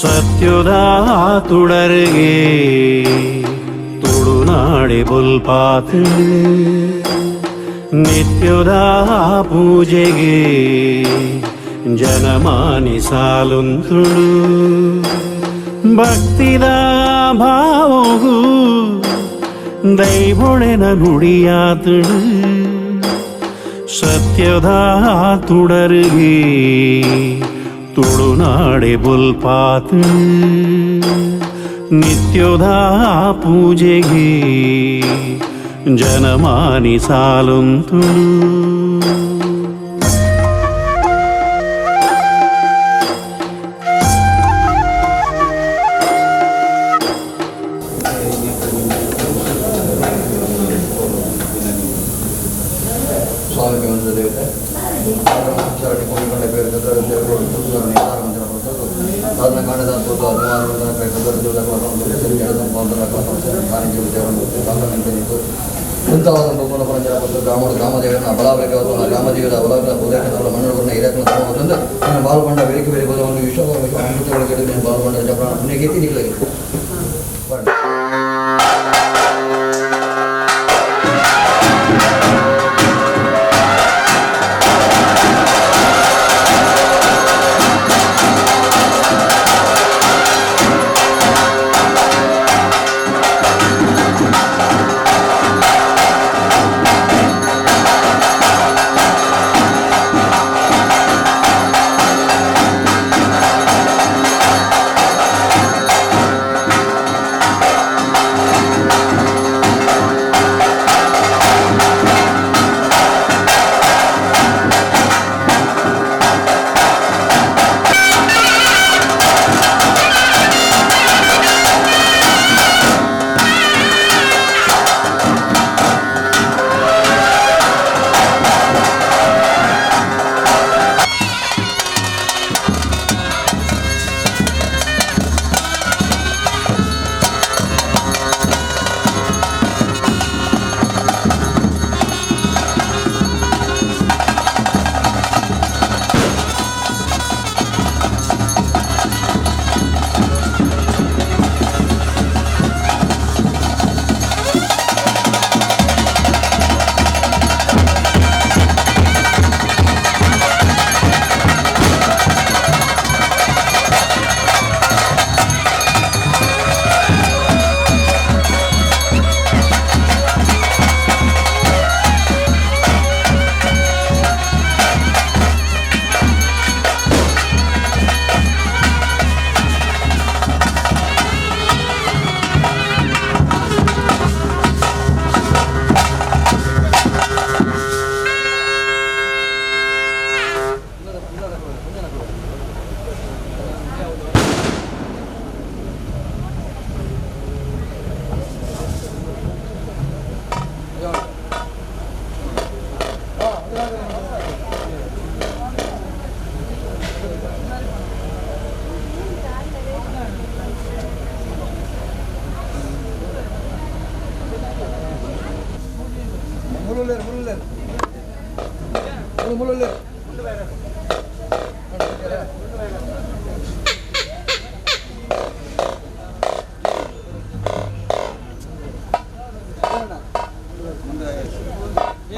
ಸತ್ಯದ ತುಡರಿಗೆ ತುಳುನಾಡಿ ಬುಲ್ಪಾತ್ ನಿತ್ಯದ ಪೂಜೆಗೆ ಜನಮಾನಿ ಸಾಲುಂತುಳು ಭಕ್ತಿದ ಭಾವಗೂ ದೈವೊಳೆನ ನುಡಿಯಾತುಳು ಸತ್ಯದ ತುಡರಿಗೆ ತುಳುನಾಡೆ ಬುಲ್ಪಾತ್ ನಿತ್ಯದ ಪೂಜೆಗೆ ಜನಮಾನಿ ಸಾಲುಂತುಳು ಗ್ರಾಮದೇವರನ್ನ ಬಲಾಬಲಿಕ ಗ್ರಾಮದೇವರ ಬಲಾಬಲ ಬೋಧಕರ ಮಣ್ಣುಗಳನ್ನ ಹಿರಿಯರನ್ನ ಬಾಲ್ಗೊಂಡ ಬೇರೆ ಬೇರೆ ಬೋಧವನ್ನು ವಿಶ್ವಗಳಿಗೆ ಬಾಲ್ಗೊಂಡ ಜಪರಾಣ ಪುಣ್ಯಗೀತಿ ನಿಗಳಿಗೆ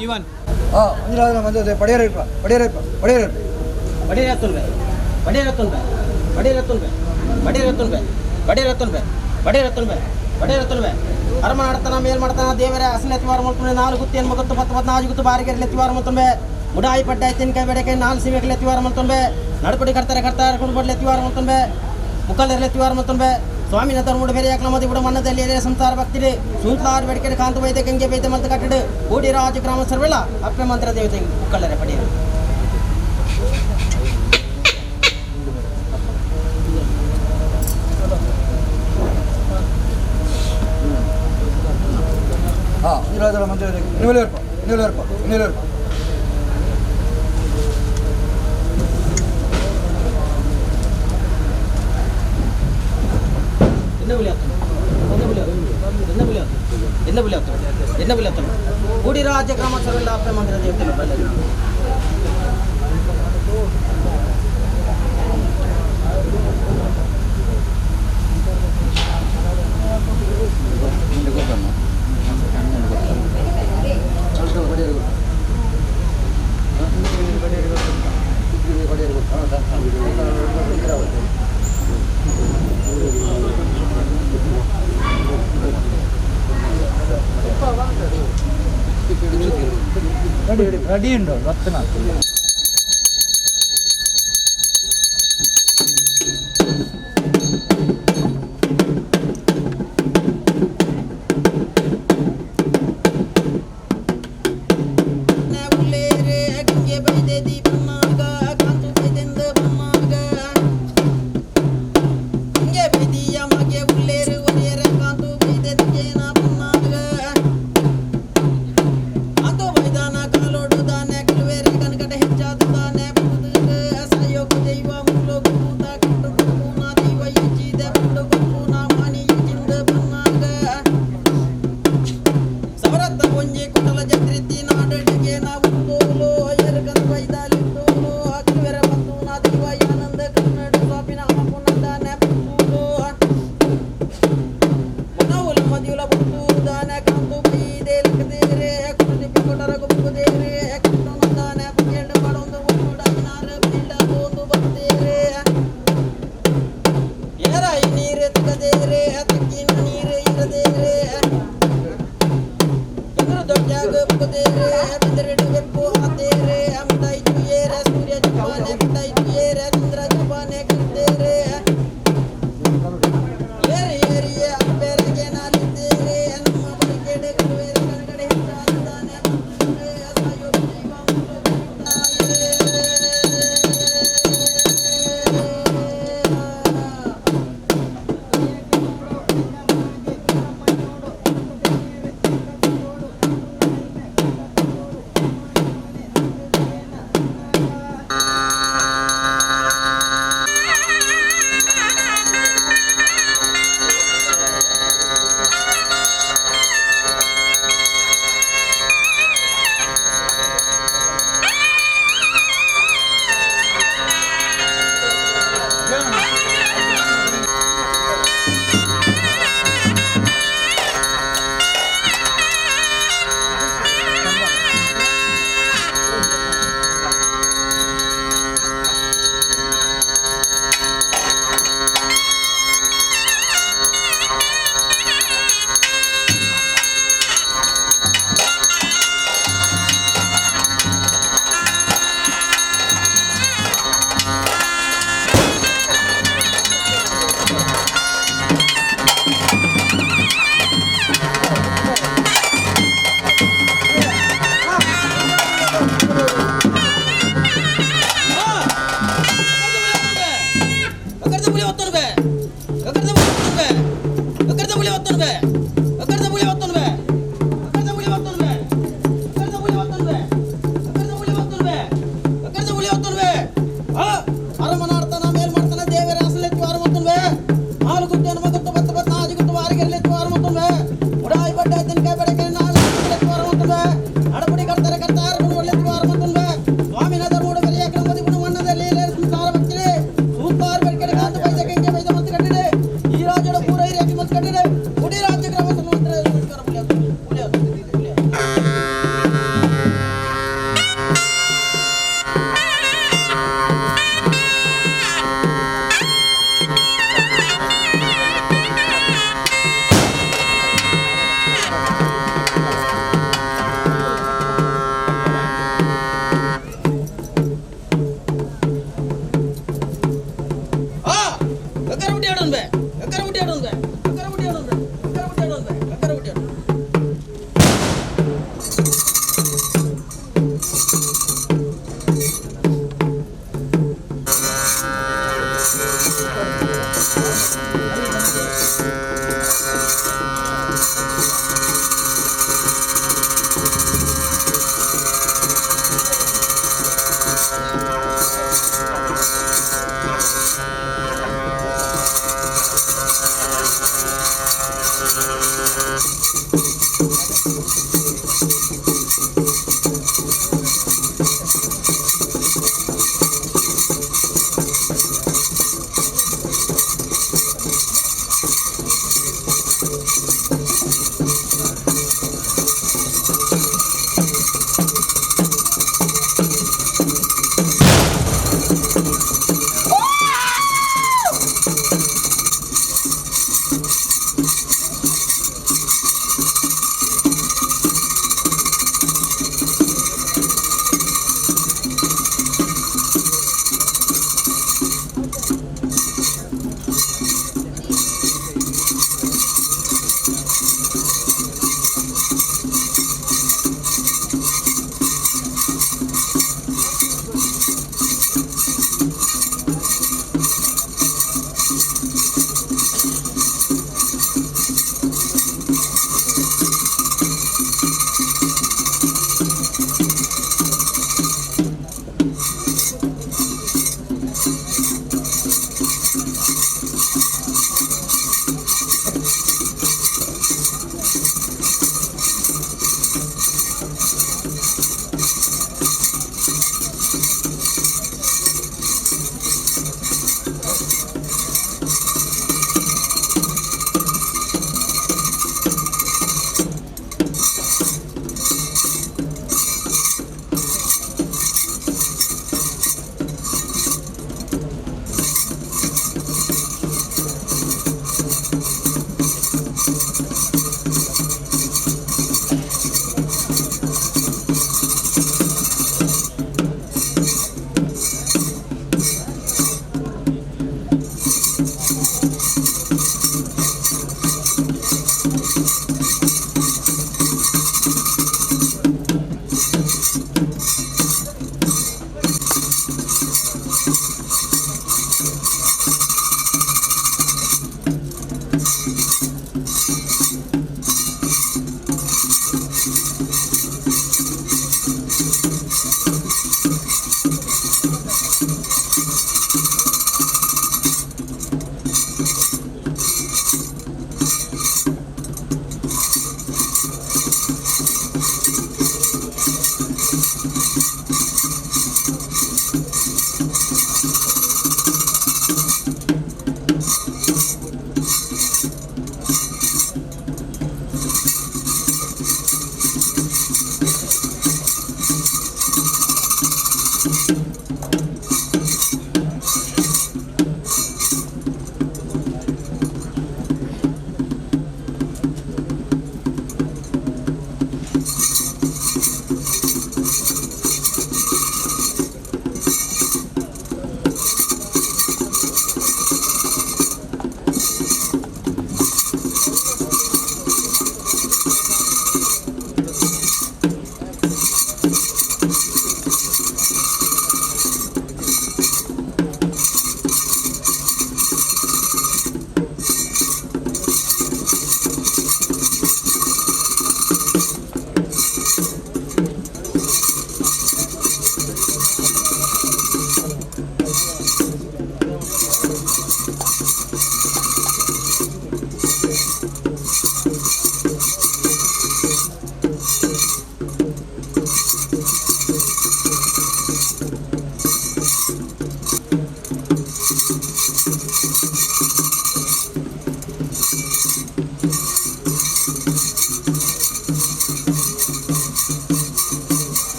जीवन ಅರಮನಾಡ್ತಾನ ಮೇಲ್ ಮಾಡ್ತಾನ ದೇವರೇ ಅಸಲೆ ಎತ್ತಿವಾರ ಮಾಡ್ತಾನೆ 4 ಗುತ್ತಿ ಏನು ಮಗತ್ತು 10 14 ಗುತ್ತು ಬಾರಿಗೆ ಎತ್ತಿವಾರ ಮಾಡ್ತಾನೆ ಮುಡಾಯಿ ಪಡ್ಡಾಯಿ ತಿನ್ಕಾಯಿ ಬೆಡಕೆ 4 ಸಿಮೆಗೆ ಎತ್ತಿವಾರ ಮಾಡ್ತಾನೆ ನಡ್ಪಡಿ ಕರ್ತಾರೆ ಕೊಂಡು ಎತ್ತಿವಾರ ಮಾಡ್ತಾನೆ ಮುಕ್ಕಲ್ ಎತ್ತಿವಾರ ಮಾಡ್ತಾನೆ ಸ್ವಾಮಿನ ಧರ್ಮುಡು ಬೇರೆ ಯಾಕಲಮದಿ ಬಿಡ ಮಣ್ಣದಲ್ಲಿ ಸಂಸಾರ ಭಕ್ತಿರಿ ಸುಂತ್ಲಾರ್ ಬೆಡಕೆ ಕಾಂತ ವೈದ್ಯ ಗಂಗೆ ವೈದ್ಯ ಮಂತ್ರ ಕಟ್ಟಡು ಕೂಡಿ ರಾಜ ಗ್ರಾಮ ಸರ್ವೆಲ್ಲ ಅಪ್ಪೆ ಮಂತ್ರ ದೇವತೆ ಮುಕ್ಕಲ್ಲರೆ ಪಡೆಯಿರಿ ಗುಡಿ ರಾಜ್ಯ ಗ್ರಾಮ ಸರ್ವೆಲ್ಲ ಮಂದಿರ ದೇವತೆ റെഡി ഉണ്ടോ? 10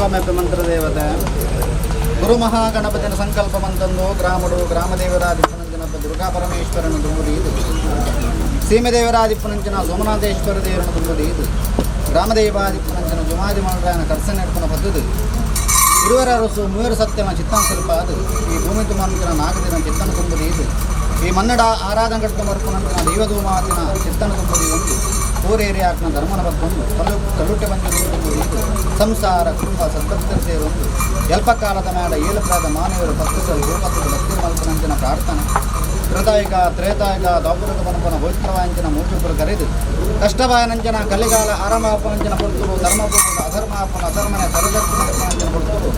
ಸ್ವಾಮ್ಯಪ್ಪ ಮಂತ್ರ ದೇವತೆ ಗುರು ಮಹಾಗಣಪತಿನ ಸಂಕಲ್ಪ ಮಂತಂದು ಗ್ರಾಮಡು ಗ್ರಾಮದೇವರಾದಿಪ್ಪನಂಚಿನಪ್ಪ ದುರ್ಗಾ ಪರಮೇಶ್ವರನ ದುಂಬುದಿ ಇದು ಸೀಮೆದೇವರಾದಿಪ್ಪನಂಚಿನ ಸೋಮನಾಥೇಶ್ವರ ದೇವರನ ದುಂಬುದಿ ಇದು ಗ್ರಾಮದೇವಾದಿಪ್ಪನಂಚಿನ ಜುಮಾದಿ ಮನರಾಯನ ಕರ್ಸನ ಎಡ್ಪನ ಪದ್ಧತಿ ಇರುವರ ಅರಸು ಮೂವರು ಸತ್ಯಮ ಚಿತ್ತನ ಸ್ವಲ್ಪ ಅದು ಈ ಭೂಮಿ ತುಮಂಚಿನ ನಾಗದಿನ ಚಿತ್ತನ ತುಂಬುದಿ ಇದು ಈ ಮನ್ನಡ ಆರಾಧನ ಕಟ್ಟ ಮರುಪನಂಚಿನ ದೈವಧೂಮಾತಿನ ಚಿತ್ತನ ತುಂಬುದಿ ಒಂದು ಊರೇರಿ ಹಾಕಿನ ಧರ್ಮನ ಬತ್ತೊಂದು ಕಲ್ಲುಟ್ಟೆ ಬಂದು ಸಂಸಾರ ಕುಟುಂಬ ಸದ್ಭಕ್ತರು ಸೇರೊಂದು ಎಲ್ಪ ಕಾಲದ ಮೇಡ ಏಲಪ್ರಾದ ಮಾನವರು ಭಕ್ತರು ಗೋಪತ್ರದ ಭಕ್ತಿ ಮಲ್ಪನಂಚಿನ ಪ್ರಾರ್ಥನೆ ಕೃತಾಯಿಕ ತ್ರೇತಾಯಿಕ ದಾಪುರಕ ಪನಪನ ಪವಿತ್ರವಾಂಚಿನ ಮೂರ್ತಿಪುರ ಕರೆದು ಕಷ್ಟವಾಯನಂಚನ ಕಲಿಗಾಲ ಆರಂಭಾಪನಂಚನ ಕೊಡ್ತರು ಧರ್ಮಪೂರ್ವಕ ಅಧರ್ಮಾಪನ ಅಧರ್ಮನೆ ತರದರ್ಶನಂಚನ ಕೊಡ್ತರು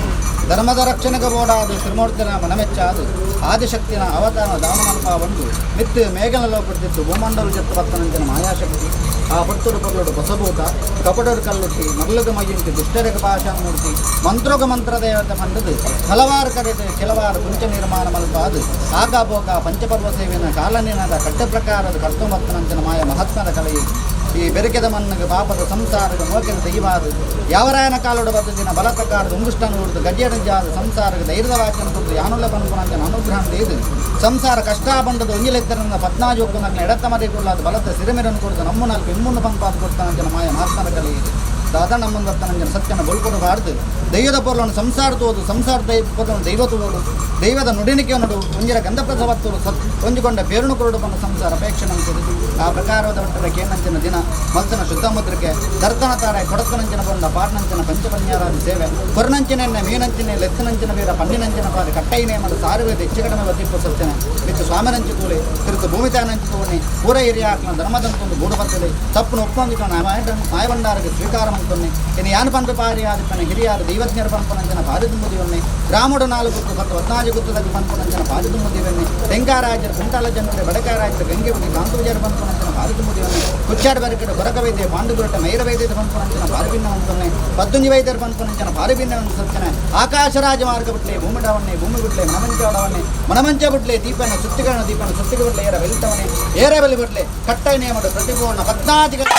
ಧರ್ಮದ ರಕ್ಷಣೆಗೆ ಬೋಡಾದು ಶ್ರೀಮೂರ್ತಿನ ಮನಮೆಚ್ಚಾದು ಆದಿಶಕ್ತಿನ ಅವತಾರ ದಾನಮಲ್ಪ ಒಂದು ಮಿತ್ತು ಮೇಘನలో ಪಡ್ತಿತ್ತು ಭೂಮಂಡಲ ಜತ್ತು ಭಕ್ತನಂಚನ ಮಾಯಾಶಕ್ತಿ ಆ ಪುತ್ತೂರು ಪೊರ್ಲುಡು ಹೊಸಭೂತ ಕಪಡರು ಕಲ್ಲುಟ್ಟಿ ಮರಳುಗ ಮಯ್ಯಂತಿ ದುಷ್ಟರಗ ಭಾಷಾಮೂರ್ತಿ ಮಂತ್ರೋಗ ಮಂತ್ರ ದೇವತೆ ಪಂಡದು ಹಲವಾರು ಕರೆದು ಕೆಲವಾರು ಕುಂಚ ನಿರ್ಮಾಣ ಮಲ್ಪಾದು ಆಗಾಭೋಗ ಪಂಚಪರ್ವ ಸೇವೆನ ಕಾಲನಿನದ ಕಟ್ಟ ಪ್ರಕಾರದ ಕರ್ತುಮತ್ತನಂಚನ ಮಾಯ ಮಹಾತ್ಮದ ಕಲೆಯು ಈ ಬೆರಕೆದ ಮಣ್ಣಿಗೆ ಪಾಪದ ಸಂಸಾರದ ಮೋಕೆದ ದೈವಾದು ಯಾವರಾಯನ ಕಾಲೋಡ ಬದ್ದಿನ ಬಲತಕಾರದ ಉಂಗುಷ್ಟನ್ನು ಉಳಿದು ಗಜ್ಜೆಡಂಜಾದ ಸಂಸಾರಕ್ಕೆ ಧೈರ್ಯದ ವಾಕ್ಯನ ಕೊಟ್ಟು ಯಾನುಳ್ಳ ಪನ್ಪುನಂಚನ ಅನುಗ್ರಹ ಇದು ಸಂಸಾರ ಕಷ್ಟ ಬಂಡದ ಒಂಜಿಲೆತ್ತರನ್ನ 14 ಒಕ್ಕುನಕ್ಕೆ ಎಡತ್ತ ಮರಿಗೊಳ್ಳಾದ ಬಲದ ಸಿರಿಮೆರನ್ನು ಕೊಡ್ದು ನಮ್ಮ ನಾಲ್ಕು ಇಮ್ಮನ್ನು ಪಂಪಾದ ಕೊಡ್ತಾನಂಚನ ಮಾಯ ಮಹಾತ್ಮನ ಕಲೆ ಇದು ದಾದ ನಮ್ಮನ್ನು ಬರ್ತಾನಂಜನ ಸತ್ಯನ ಬಲ್ಕೊಡಬಾರ್ದು ದೈವದ ಪೊರ್ಲನ್ನು ಸಂಸಾರ ತೋದು ಸಂಸಾರ ಪೊರ್ಲನ್ನು ದೈವ ತೋದು ದೈವದ ನುಡಿನಿಕೆ ನಡು ಒಂಜಿರ ಗಂಧಪ್ರಸವತ್ತು ಹೊಂದಿಕೊಂಡ ಬೇರುಣು ಕೊರಡು ಬಂದ ಸಂಸಾರ ಅಪೇಕ್ಷೆ ನಂತದು ಆ ಪ್ರಕಾರದ ಒಟ್ಟರ ಕೇನಂಚಿನ ದಿನ ಮಲ್ಸನ ಶುದ್ಧ ಮುದ್ರಿಕೆ ದರ್ತನ ತಾರೆ ಕೊಡಕನಂಚಿನ ಬಂದ ಪಾಟ್ನಂಚಿನ ಪಂಚಪನ್ಯಾರಾದ ಸೇವೆ ಕೊರನಂಚಿನೆನ್ನ ಮೀನಂಚಿನ ಲೆತ್ತನಂಚಿನ ಬೇರ ಪನ್ನಿನಂಚಿನ ಪಾದ ಕಟ್ಟೈನೇ ಮತ್ತು ಸಾರುವೆ ಹೆಚ್ಚುಕಡಿಮೆ ಬದಿಪ್ಪು ಸತ್ಯನೆ ಮಿತ್ತು ಸ್ವಾಮಿನಂಚಿ ಕೂಲಿ ತಿರುತು ಭೂಮಿತಾನಂಚಿ ತೋಣಿ ಪೂರ ಹಿರಿಯ ಹಾಕಿನ ಧರ್ಮದಂತೊಂದು ಗೂಡು ಬರ್ತದೆ ತಪ್ಪು ಒಪ್ಪೊಂದಿಕೊಂಡು ಮಾಯಭಂಡಾರಿಗೆ ಸ್ವೀಕಾರ ಮಂತೊನ್ನೆ ಇನ್ನು ಯಾನು ಪಂಪ ಪಾರಿ ಆದಿಪ್ಪನ ಹಿರಿಯಾದ ದೈವಜ್ಞರ ಪಂಪನಂಚನ ಪಾರಿದುಂಬುದಿವನ್ನೇ ಗ್ರಾಮಡು 4 ಗುತ್ತು 14 ಗುತ್ತದಾಗ ಪಂಪನಂಚನ ಪಾರಿದುಂಬುದಿವನ್ನೇ ತೆಂಗಾರಾಜರ ಕುಂಟಾಲ ಜನರ ಬಡಕಾರಾಜರ ಗಂಗೆ ಉಡಿ ಕಾಂತೂಜರ ಪಂಪನಂಚನ ಪಾರಿದುಂಬುದಿವನ್ನೇ ಕುಚ್ಚಾಡ ಬರಕಡೆ ಬರಕ ವೈದ್ಯ ಪಾಂಡುಗುರಟ ಮೈರ ವೈದ್ಯದ ಪಂಪನಂಚನ ಪಾರಿಭಿನ್ನ ಅಂತೊನ್ನೆ 18 ವೈದ್ಯರ ಪಂಪನಂಚನ ಪಾರಿಭಿನ್ನ ಸತ್ಯನ ಆಕಾಶ ರಾಜಮಾರ್ಗ ಬಿಟ್ಲೆ ಭೂಮಿಡವನ್ನೇ ಭೂಮಿ ಬಿಟ್ಲೆ ಮನಮಂಚ ಬಿಟ್ಲೆ ದೀಪನ ಸುತ್ತಿಗಳ ದೀಪನ ಸುತ್ತಿಗೆ ಬಿಟ್ಲೆ ಏರ ಬೆಲಿತವನೇ ಏರ ಬೆಲಿ ಬಿಟ್ಲೆ ಕಟ್ಟೈ ನೇಮಡು ಪ್ರತಿಪೂರ್ಣ 14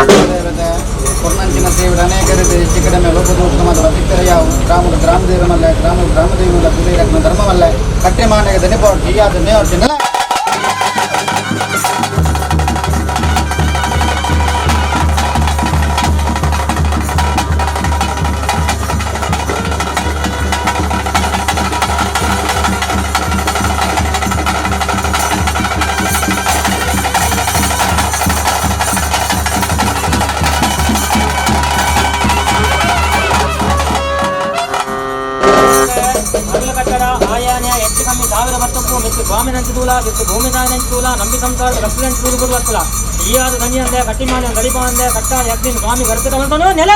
ದೇವತೆ ಕೊರ್ನಂಚಿನ ಸೇವಿಡ ಅನೇಕ ರೀತಿ ಚಿಕ್ಕಡಮೆ ಲೋಕದೋಷಮದ ಬತಿಕರೆಯಾವು ಗ್ರಾಮದ ಗ್ರಾಮದೇವಮಲ್ಲ ಗ್ರಾಮದೇವಮಲ್ಲ ಪೂರೈರತ್ನ ಧರ್ಮವಲ್ಲ ಕಟ್ಟೆ ಮಾನೆಗೆ ದನಿಪೋರ್ಟಿ ಅದನ್ನೇ ಹೊರಟಿನಲ್ಲ ಕಟ್ಟಡ ಆಯಾನ ಹೆಚ್ಚು ಕಮ್ಮಿ 1000 ವರ್ಷಕ್ಕೂ ಮಿತ್ತು ಸ್ವಾಮಿನಂಚು ತೂಲ ಮಿತ್ತು ಭೂಮಿದಾಯನಂಚು ತೂಲ ನಂಬಿ ಸಂಸಾರ ರಕ್ಷಣೆ ತೂಲು ಕೊಡುವತ್ತಲ ಈ ಆದ ಗಣಿ ಅಂದೆ ಕಟ್ಟಿಮಾನ ಗಡಿಪ ಅಂದೆ ಕಟ್ಟ ಯಜ್ಞ ಸ್ವಾಮಿ ಗರ್ಭಿತವಂತನು ನೆಲ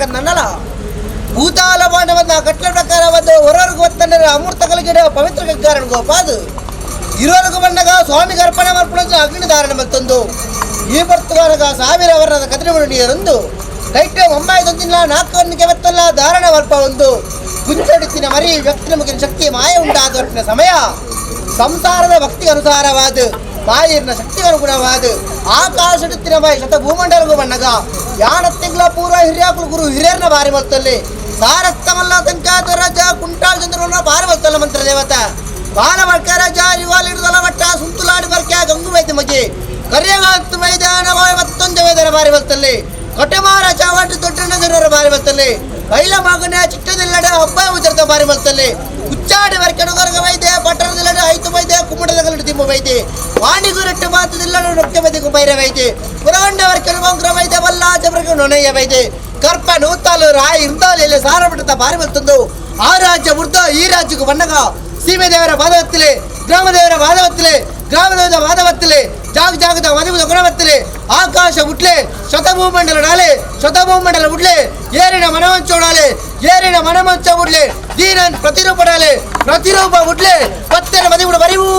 ನನ್ನಲ್ಲ ಭೂತಾಲ ಬಾಂಡವನ್ನ ಕಟ್ಲ ಪ್ರಕಾರ ಒಂದು ಹೊರವರೆಗೂ ಒತ್ತಂಡ ಅಮೃತ ಕಲಗಿಡ ಪವಿತ್ರ ಗಗ್ಗಾರಣ ಗೋಪಾದು ಇರೋರ್ಗು ಬಂದಾಗ ಸ್ವಾಮಿಗೆ ಅರ್ಪಣೆ ಮರ್ಪಣ ಅಗ್ನಿ ಧಾರಣ ಮತ್ತೊಂದು ಈ ಬರ್ತುಗಾರಗ 1000 ವರ್ಷದ ಕದಿರಿಮುಳು ನೀರೊಂದು ಕೈಟೆ ಒಮ್ಮಾಯ್ದೊಂದಿಲ್ಲ 4 ಗಂಟೆಗೆ ಬತ್ತಲ್ಲ ಧಾರಣ ಮರ್ಪ ಒಂದು ಕುಂಚಡಿತ್ತಿನ ಮರಿ ವ್ಯಕ್ತಿ ಮುಗಿನ ಶಕ್ತಿ ಮಾಯ ಉಂಟಾದ ಸಮಯ ಸಂಸಾರದ ಭಕ್ತಿಗೆ ಅನುಸಾರವಾದ ಮಾಯಿರ್ನ ಶಕ್ತಿಗೆ ಅನುಗುಣವಾದ ಆಕಾಶಡಿತ್ತಿನ ಬಾಯಿ ಶತ ಭೂಮಂಡಲಗೂ ಬಣ್ಣಗ ಯಾಣ ತಿಂಗಳ ಪೂರ್ವ ಹಿರಿಯಾಕುಲು ಗುರು ಹಿರಿಯರ್ನ ಬಾರಿ ಮಲ್ತಲ್ಲಿ ಸಾರಸ್ತಮಲ್ಲ ತಂಕಾದ ರಾಜ ಕುಂಟಾಳ್ ಚಂದ್ರನ ಬಾರಿ ಮಲ್ತಲ್ಲ ಮಂತ್ರ ದೇವತ ಬಾಲ ಬರ್ಕ ರಾಜ ಯುವಾಲಿಡ್ದಲ ಮಟ್ಟ ಸುಂತುಲಾಡಿ ಬರ್ಕ ಗಂಗು ವೈದ್ಯ ಮಗೆ ಕರಿಯಗಾಂತು ಮೈದಾನ ಮತ್ತೊಂದು ವೇದನ ಬಾರಿ ಮಲ್ತಲ್ಲಿ ಕೊಟ್ಟೆ ಮಹಾರಾಜ ಒಟ್ಟು ದೊಡ್ಡ ಬಾರಿ ಮಲ್ತಲ್ಲಿ ಕೈಲ ಮಗನ ಚಿಟ್ಟದೆಲ್ಲಡೆ ಹಬ್ಬ ಉದರದ ಬಾರಿ ಮಲ್ತಲ್ಲಿ ಉಚ್ಚಾಡಿ ವರ್ಕೆಡುಗರ್ಗ ವೈದ್ಯ ಪಟ್ಟಣದೆಲ್ಲಡೆ ಐತು ವೈದ್ಯ ಕುಮ್ಮಡದಗಲಡು ತಿಮ್ಮ ವೈದ್ಯ ವಾಣಿಗುರಟ್ಟು ಮಾತದೆಲ್ಲಡೆ ನೊಕ್ಕೆ ವೈದ್ಯ ಕುಂಬೈರ ವೈದ್ಯ ಪುರಗೊಂಡ ವರ್ಕೆಡು ಗೊಂಗ್ರ ವೈದ್ಯ ಬಲ್ಲ ಜಬರಗ ನೊಣಯ್ಯ ವೈದ್ಯ ಕರ್ಪ ನೂತಾಲು ರಾಯಿ ಇಂದಾಲೆಲ್ಲ ಸಾರಪಟ್ಟದ ಬಾರಿ ಮಲ್ತಂದು ಆ ರಾಜ್ಯ ಮುರ್ದ ಈ ರಾಜ್ಯಕ್ಕೂ ಬಣ್ಣಗ ಸೀಮೆ ದೇವರ ಬಾಧವತ್ತಿಲೆ ಗ್ರಾಮ ದೇವರ ಬಾಧವತ್ತಿಲೆ ಗ್ರಾಮ ದೇವರ ಬಾಧವತ್ತಿಲೆ ಜಾಗದ ಮದುವೆ ಗುಣವತ್ತಿಲೆ ಆಕಾಶ ಮುಟ್ಲೆ ಶತಭೂಮಂಡಲ ಡಾಲೆ ಶತಭೂಮಂಡಲ ಮುಟ್ಲೆ ಏರಿನ ಮನವಂಚೋಡಾಲೆ ಏರಿನ ಮನಮಂಚ ಮುಡ್ಲೆ ದೀನನ್ ಪ್ರತಿರೂಪ ಡಾಲೆ ಪ್ರತಿರೂಪ ಮುಟ್ಲೆ ಪತ್ತೆನ ಮದುವೆ ಬರಿವೂ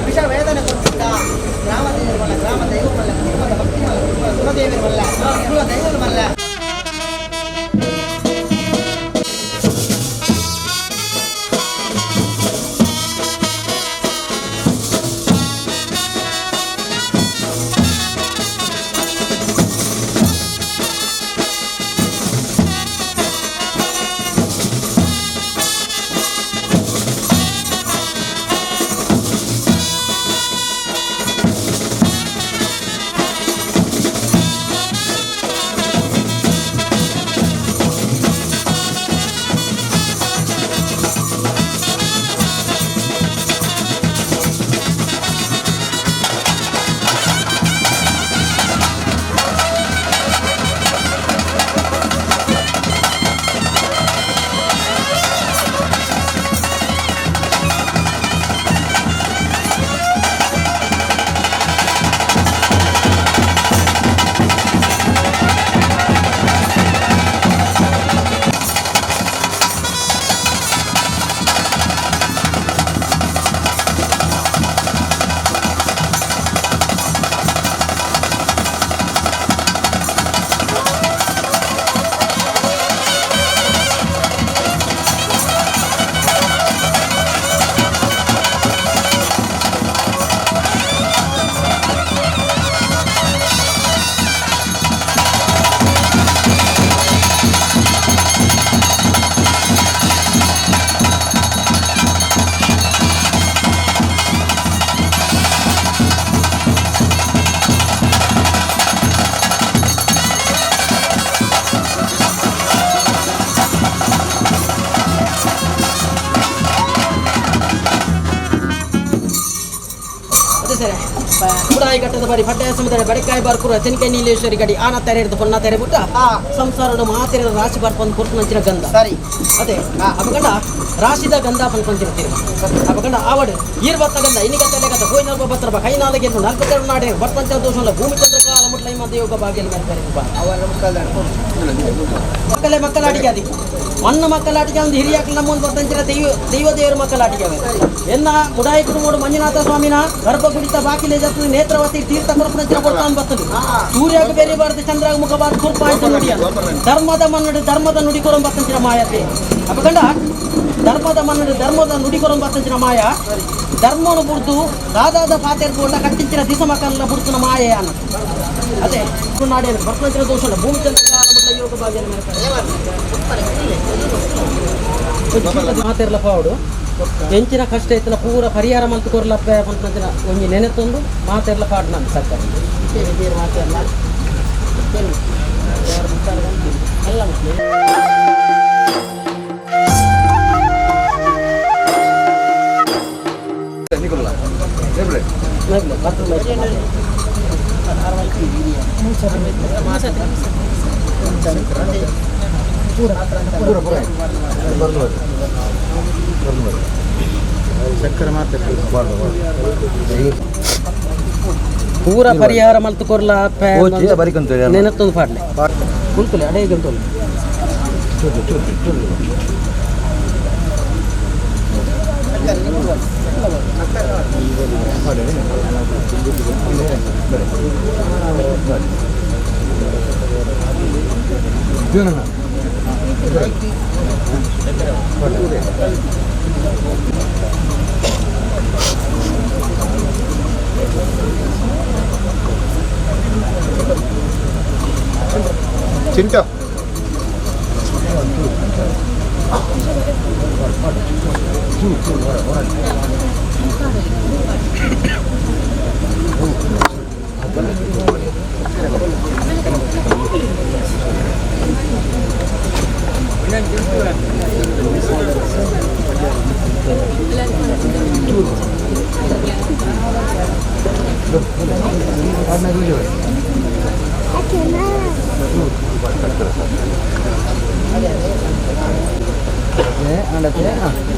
ವಿಷ ವೇದನೆ ಕೊಟ್ಟಿದ್ದ ಗ್ರಾಮ ದೈವ ಗ್ರಾಮ ದೈವ ಕುಲದೇವರ ಸರಿ ಬುಡಾಯಿ ಘಟ್ಟದ ಬರಿ ಪಡ್ಡಾಯ ಸಮುದಾಯ ಬಡಿಕಾಯಿ ಬರ್ಕುರ ತೆನಿಕೆ ನೀಲೇಶ್ವರಿ ಗಡಿ ಆನ ತೆರೆ ಹಿಡಿದು ಪೊನ್ನ ತೆರೆ ಬಿಟ್ಟ ಸಂಸಾರದ ಮಾತೆರ ರಾಶಿ ಬರ್ಪಂದು ಕೊಟ್ಟು ನಂಚಿನ ಗಂಧ ಸರಿ ಅದೇ ಅಪಗಂಡ ರಾಶಿದ ಗಂಧ ಪನ್ಕೊಂತಿರ್ತೀರಿ ಅಪಗಂಡ ಆವಡು ಈರ್ಬತ್ತ ಗಂಧ ಇನ್ನಿಗ ತಲೆ ಕಥ ಹೋಯ್ ನಲ್ಪ ಬತ್ತರ ಕೈ ನಾಲಿಗೆ ನಲ್ಪತ್ತೆರಡು ನಾಡೆ ಬರ್ಪಂಚ ದೋಷ ಭೂಮಿ ಚಂದ್ರ ಕಾಲ ಮುಟ್ಲೈ ಮಧ್ಯ ಯೋಗ ಭಾಗ್ಯ ಮಕ್ಕಳೇ ಮಕ್ಕಳಾಟಿಗೆ ಅದಿ ಮಣ್ಣು ಮಕ್ಕಳಾಟಿಗೆ ಒಂದು ಹಿರಿಯಾಕಲು ನಮ್ಮೊಂದು ಬರ್ತಂಚಿರ ದೈವ ದೇವರ ಮಕ್ಕಳಾಟಿಗೆ ಎನ್ನ ಮುಡಾಯಿ ಕುಟುಂಬ ಮಂಜುನಾಥ ಸ್ವಾಮಿನ ಗರ್ಭಗುಡಿತ ಬಾಕಿಲೆ ಜತ್ತು ನೇತ್ರಾವತಿ ತೀರ್ಥ ಕೊರಪಂಚಿರ ಕೊಡ್ತಾನ್ ಬರ್ತದೆ ಸೂರ್ಯಾಗ ಬೇರೆ ಬಾರದು ಚಂದ್ರಾಗ ಮುಖಬಾರ ಕುರ್ಪಾಯ್ತು ನುಡಿಯ ಧರ್ಮದ ನುಡಿ ಕೊರಂ ಬರ್ತಂಚಿನ ಮಾಯತೆ ಅಪಗಂಡ ಧರ್ಮದ ನುಡಿ ಕೊರಂ ಬರ್ತಂಚಿನ ಮಾಯ ಧರ್ಮವನ್ನು ಬುಡ್ದು ದಾದಾದ ಪಾತೆರ್ಕೊಂಡ ಕಟ್ಟಿಂಚಿನ ದಿಸ ಮಕ್ಕಳನ್ನ ಬುಡ್ತಿನ ಮಾಯೆ ಅನ್ನ ಅದೇ ನಾಡೇನು ಬರ್ತಂಚಿನ ದೋಷ ಭೂಮಿ ಚಂದ್ರ ಯೋಗ ಭಾಗ್ಯ ಮಾತೆರ್ಲ ಪಾವಡು ಎಂಚಿನ ಕಷ್ಟ ಇತ್ತನ ಪೂರ ಪರಿಹಾರ ಮಂತ್ ಕೊರ್ಲಪ್ಪ ಅಂತಂದಿನ ಒಂಜಿ ನೆನೆತೊಂದು ಮಾತೆರ್ಲ ಪಾಡು ನಾನು ಸರ್ಕಾರ ಮಾತೆರ್ಲ ಎಲ್ಲ ಪೂರ ಪರಿಹಾರ ಮಲ್ತು ಕೊರ್ಲ ನೆನತ್ತೊಂದು ಪಾಡ್ಲೆ ಕುಲ್ಕುಲೆ ಅಡೇ ಗಂಟು ಚಿಂಟು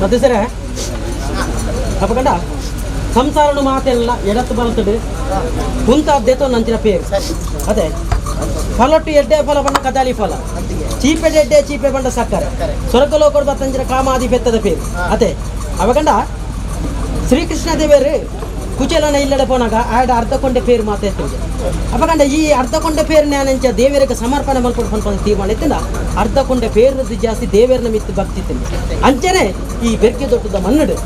ಅದು ಸರ ಅಪ್ಪಗಂಡ ಸಂಸಾರನು ಮಾತೆಲ್ಲ ಎಡತ್ತು ಬಲ್ತಡು ಕುಂತದ್ದೇತೋ ನಂಚಿನ ಪೇರು ಅದೇ ಫಲಟ್ಟು ಎಡ್ಡೆ ಫಲ ಬಂಡ ಕದಾಲಿ ಫಲ ಚೀಪೆಡೆ ಎಡ್ಡೆ ಚೀಪೆ ಬಂಡ ಸಕ್ಕರೆ ಸ್ವರ್ಗಲೋಕರು ಬತ್ತಂಚಿನ ಕಾಮಾದಿ ಬೆತ್ತದ ಪೇರು ಅದೇ ಅವಗಂಡ ಶ್ರೀಕೃಷ್ಣ ದೇವರು ಕುಚೇಲನ ಇಲ್ಲಡೆ ಪೋನಾಗ ಆಡ ಅರ್ಧ ಕೊಂಡೆ ಪೇರು ಮಾತಾಡ್ತಿದ್ದೆ ಅಪ್ಪಗಂಡ ಈ ಅರ್ಧ ಕೊಂಡೆ ಪೇರು ನ್ಯಾನಂಚ ದೇವರಿಗೆ ಸಮರ್ಪಣೆ ಮಾಡ್ಕೊಂಡು ತೀರ್ಮಾನ ಇತ್ತಿಂದ ಅರ್ಧ ಕೊಂಡೆ ಪೇರದ್ದು ಜಾಸ್ತಿ ದೇವರನ್ನ ಮಿತ್ತು ಭಕ್ತಿ ತಿಂದು ಅಂಚನೆ ಈ ಬೆರ್ಕೆ ದೊಡ್ಡದ ಮನ್ನಡು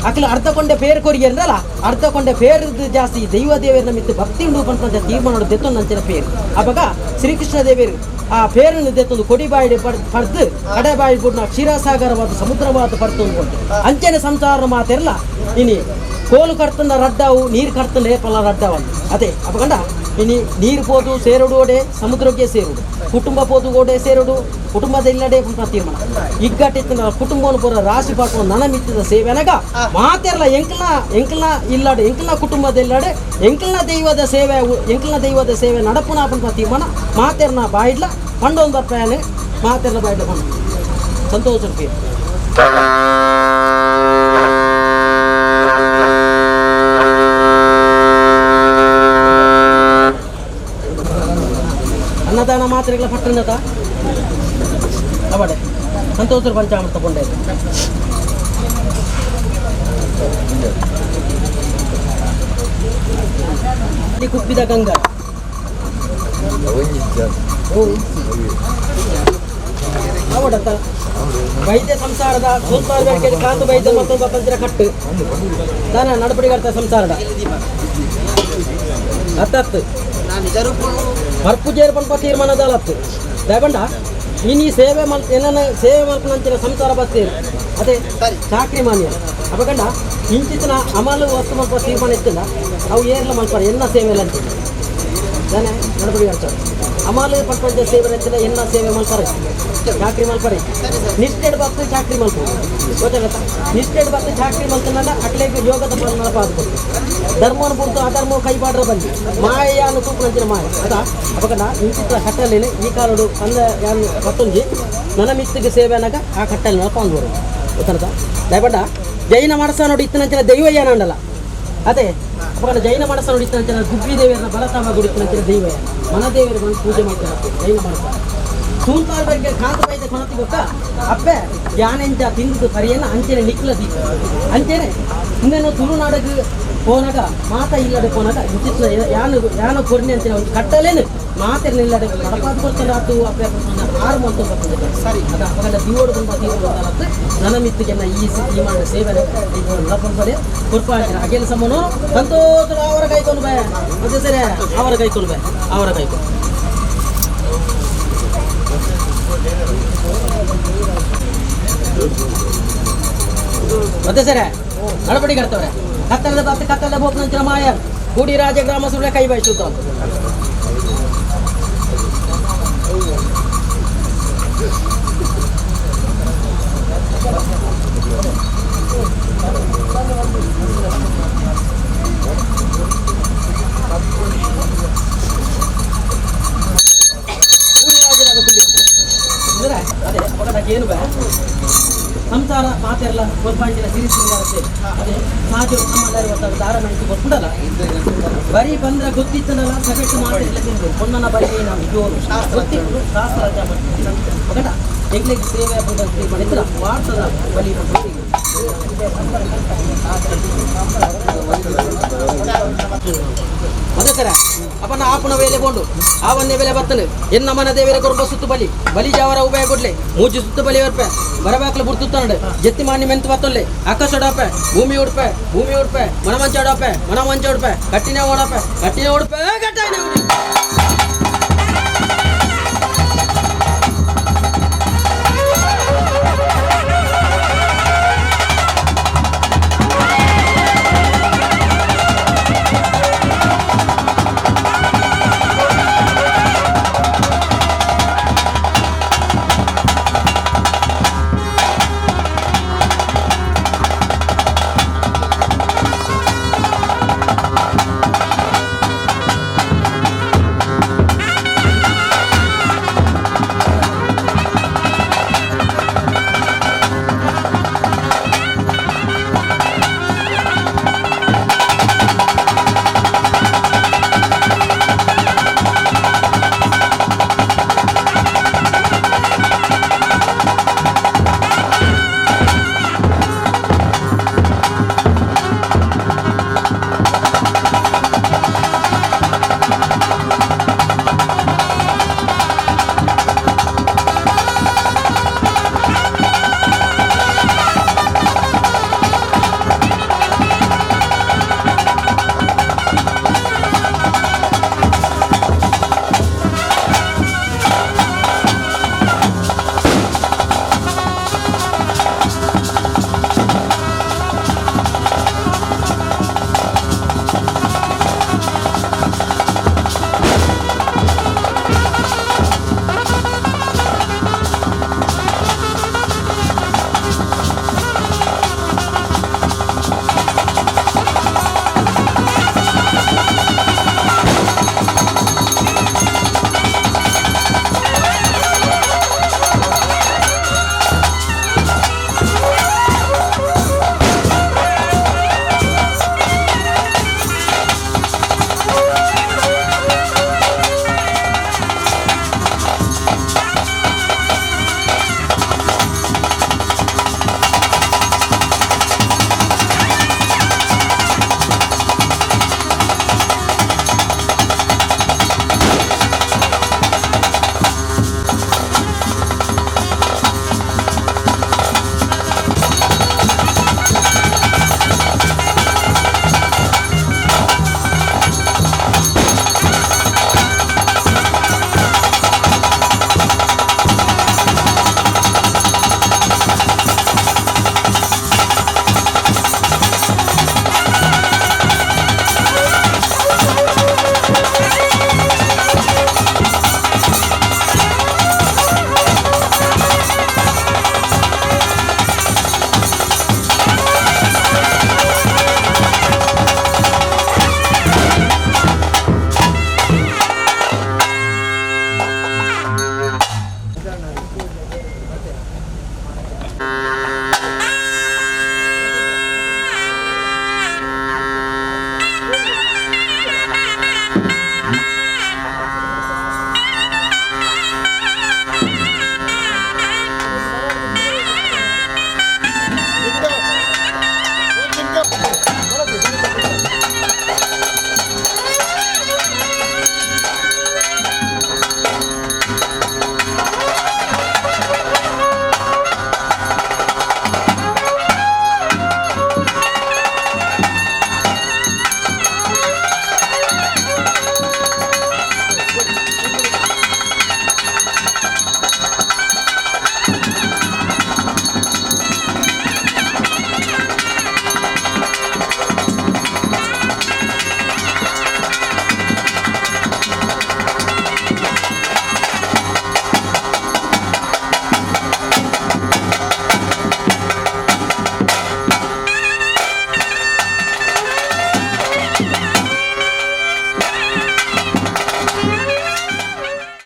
ಅಕ್ಲ ಅರ್ಧ ಕೊಂಡೆ ಪೇರು ಕೊರಿಗೆ ಅಂದ್ರಲ್ಲ ಅರ್ಧ ಕೊಂಡೆ ಪೇರದ್ದು ಜಾಸ್ತಿ ದೈವ ದೇವರನ್ನ ಮಿತ್ತು ಭಕ್ತಿ ಉಂಡು ಪಂಚ ತೀರ್ಮಾನ ದೆತ್ತೊಂದು ಅಂಚನೆ ಪೇರು ಅವಾಗ ಶ್ರೀಕೃಷ್ಣ ದೇವರು ಆ ಪೇರನ್ನು ದೆತ್ತೊಂದು ಕೊಡಿ ಬಾಯಿ ಪಡೆದು ಕಡೆ ಬಾಯಿ ಬಿಟ್ಟು ಕ್ಷೀರಸಾಗರವಾದ ಸಮುದ್ರವಾದ ಪಡ್ತು ಅಂದ್ಕೊಂಡು ಅಂಚನೆ ಸಂಸಾರ ಮಾತೆಲ್ಲ ಇನಿ ಕೋಲು ಕರ್ತನ ರಡ್ಡಾವು ನೀರು ಕರ್ತನ ಪಲ ರಡ್ಡಾವನ್ನು ಅದೇ ಅಪ್ಪಗಂಡ ಇನಿ ನೀರು ಪೋದು ಸೇರುಡು ಓಡೆ ಸಮುದ್ರಕ್ಕೆ ಸೇರುಡು ಕುಟುಂಬ ಪೋದು ಓಡೆ ಸೇರುಡು ಕುಟುಂಬದ ಇಲ್ಲಡೆ ಅಂತ ತೀರ್ಮಾನ ಇಗ್ಗಟ್ಟಿನ ಕುಟುಂಬವನ್ನು ಪೂರ ರಾಶಿ ಪಾಠ ನನ ಮಿತ್ತಿದ ಸೇವೆನಗ ಮಾತೆಲ್ಲ ಎಂಕಲ್ನ ಇಲ್ಲಡೆ ಎಂಕಲ್ನ ಕುಟುಂಬದ ಇಲ್ಲಡೆ ಎಂಕಲ್ನ ದೈವದ ಸೇವೆ ನಡಪುನ ಅಂತ ತೀರ್ಮಾನ ಮಾತೆರ್ನ ಬಾಯಿಡ್ಲ ಪಂಡೊಂದು ಪ್ರಯಾಣ ಮಾತೆರ್ನ ಬಾಯಿಡ್ಲ ಪಂಡ ಸಂತೋಷ ರೂಪಾಯಿ ಅನ್ನದಾನ ಮಾತ್ರೆಗಳ ಪಟ್ಟಣದ ಅವಡೆ ಸಂತೋಷ ಪಂಚಾಮೃತ ಕೊಂಡೆ ಅಲ್ಲಿ ಕುಪ್ಪಿದ ಗಂಗಾ ಅವಡತ್ತ ವೈದ್ಯ ಸಂಸಾರದ ಸ್ವಲ್ಪ ಕಾಂತು ವೈದ್ಯ ಮತ್ತೊಂದು ಪಂಚರ ಕಟ್ಟು ದಾನ ನಡಪಡಿಗರ್ತ ಸಂಸಾರದ ಹತ್ತತ್ತು ಮರ್ಪುಜೇರು ಪಂಪ ತೀರ್ಮಾನದಲ್ಲತ್ತು ದಯಬಂಡ ನೀನು ಈ ಸೇವೆ ಸೇವೆ ಮಲ್ಪನಂಚಿನ ಸಂಸಾರ ಬಸ್ತೀರಿ ಅದೇ ಚಾಕ್ರಿ ಮಾನ್ಯ ಅಪಗಂಡ ಇಂಚಿನ ಅಮಲು ವಸ್ತು ಮಲ್ಪ ತೀರ್ಮಾನ ಇತ್ತಿಲ್ಲ ಅವು ಏರ್ಲ ಮಲ್ಪಾರ ಎಲ್ಲ ಸೇವೆ ಎಲ್ಲ ಅಂತೀನಿ ದಾನೆ ನಡಪಡಿ ಅಮಾಲು ಪಂಚ ಸೇವೆ ರಚನೆ ಎನ್ನ ಸೇವೆ ಮಲ್ಪರೆ ಚಾಕ್ರಿ ಮಲ್ಪರೆ ನಿಷ್ಠೆಡ್ ಬತ್ತು ಚಾಕ್ರಿ ಮಲ್ಪು ಗೊತ್ತಾಗತ್ತ ನಿಷ್ಠೆಡ್ ಬತ್ತು ಚಾಕ್ರಿ ಮಲ್ತನಲ್ಲ ಅಟ್ಲೇಗೆ ಯೋಗದ ಪಾಲನ ಪಾದ್ಕೊಟ್ಟು ಧರ್ಮವನ್ನು ಬಿಡ್ತು ಅಧರ್ಮ ಕೈಬಾಡ್ರ ಬಂದು ಮಾಯನ್ನು ತೂಪು ಮಾಯ ಅದ ಅಪಕಡ ಇಂಚಿತ್ರ ಕಟ್ಟಲೇನೆ ಈ ಕಾಲಡು ಅಂದ ಯಾನು ಮತ್ತೊಂದು ನನ್ನ ಮಿತ್ತಿಗೆ ಸೇವೆ ಅನ್ನಾಗ ಆ ಕಟ್ಟಲಿನ ಪಾಲ್ಗೊರು ಗೊತ್ತಾಗತ್ತ ದಯಪಡ್ಡ ಜೈನ ಮನಸ್ಸ ನೋಡಿ ಇತ್ತನಂಚಿನ ದೈವ ಏನಂಡಲ್ಲ ಅದೇ ಅಪಕಡ ಜೈನ ಮನಸ್ಸ ನೋಡಿ ಇತ್ತನಂಚಿನ ಗುಬ್ಬಿ ದೇವಿಯರನ್ನ ಬಲತಾಮ ಗುಡಿತ್ತನಂಚಿನ ದೈವ ಮನದೇವರು ಬಂದು ಪೂಜೆ ಮಾಡ್ತಾರೆ ಜೈನ ಮನಸ್ಸ ಸೂಂತಾಳ ಬಗ್ಗೆ ಕಾಂತ ಬೈದ ಕೊನತಿ ಗೊತ್ತಾ ಅಪ್ಪೆ ಯಾನೆಂಜ ತಿಂದು ಸರಿಯನ್ನ ಅಂಚೆನೆ ನಿಕ್ಲದಿ ಅಂಚೆನೆ ಇನ್ನೇನು ತುಳುನಾಡಗೆ ಹೋನಾಗ ಮಾತ ಇಲ್ಲದೆ ಹೋನಾಗ ಇಂಚಿನ ಯಾನು ಕೊರ್ನೆ ಅಂಚೆನೆ ಒಂದು ಕಟ್ಟಲೇನು ಮಾತಿರ್ಲಿಲ್ಲದೆ ಕಡಪಾದ ಕೊಡ್ತಾರೆ ಅದು ಅಪ್ಪೆ ಆರು ಮಂತು ಬರ್ತದೆ ಸರಿ ಅದ ಅಪಗಡ ದಿವೋಡು ಬಂದ ದಿವೋಡು ನನ್ನ ಮಿತ್ತಿಗೆ ಈ ಮಾಡಿದ ಸೇವೆ ಪಡೆ ಕೊರ್ಪಾಡಿನ ಅಗೆಲ್ ಸಮ್ಮನು ಸಂತೋಷ ಅವರ ಕೈಕೊಂಡು ಬೇ ಅದೇ ಸರಿ ಅವರ ಕೈಕೊಂಡು ಬೇ ಅವರ ಕೈಕೊಂಡು ಮತ್ತೆ ಸರ ನಡಪಡಿ ಕರ್ತವ್ರೆ ಕತ್ತಲದ ಬತ್ತ ಕತ್ತಲ ಬೋಪನ ಮಾಯ ಕೂಡಿ ರಾಜ ಗ್ರಾಮ ಸುಳ್ಳೆ ಕೈ ಬಯಸುತ್ತ ಅದೇ ಅಪಘಾತಕ್ಕೆ ಏನು ಬೇ ಸಂಸಾರ ಮಾತೆಲ್ಲ ಗೊತ್ತಾಗಿಲ್ಲ ಸಿರಿಸಿಂಗಾರಕ್ಕೆ ಅದೇ ಸಾಜು ನಮ್ಮಲ್ಲಿ ಗೊತ್ತಾಗ ದಾರ ಮೆಣಸಿ ಗೊತ್ತುಂಟಲ್ಲ ಬರೀ ಬಂದ್ರೆ ಗೊತ್ತಿತ್ತದಲ್ಲ ಸಗಟ್ಟು ಮಾಡಿಲ್ಲ ತಿಂದು ಹೊನ್ನನ ಬರೀ ನಾವು ಜೋರು ಗೊತ್ತಿತ್ತು ಶಾಸ್ತ್ರ ರಜಾ ಮಗಟ ಹೆಗ್ಲಿಗೆ ಸೇವೆ ಹಾಕೋದಂತೆ ಮಾಡಿದ್ರ ವಾಡ್ಸದ ಬಲಿ ಅದೇ ಸರ ಅಪ್ಪನ ಆಪನ ವೇಲೆ ಬೋಂಡು ಆವನ್ನೇ ಬೆಲೆ ಬರ್ತನೆ ಎನ್ನ ಮನ ದೇವರ ಕೊರಬ ಸುತ್ತು ಬಲಿ ಬಲಿ ಜಾವರ ಉಭಯ ಕೊಡ್ಲೆ ಮೂಜು ಸುತ್ತು ಬಲಿ ಹೊರಪೆ ಬರಬಾಕ್ಲು ಬುಡ್ತುತ್ತಾನೆ ಜತ್ತಿ ಮಾನಿ ಮೆಂತು ಬತ್ತೊಲ್ಲೆ ಆಕಾಶ ಓಡಾಪೆ ಭೂಮಿ ಉಡ್ಪೆ ಮನ ಮಂಚ ಓಡಾಪೆ ಕಟ್ಟಿನ ಓಡಾಪೆ ಗಟ್ಟಾಯಿನ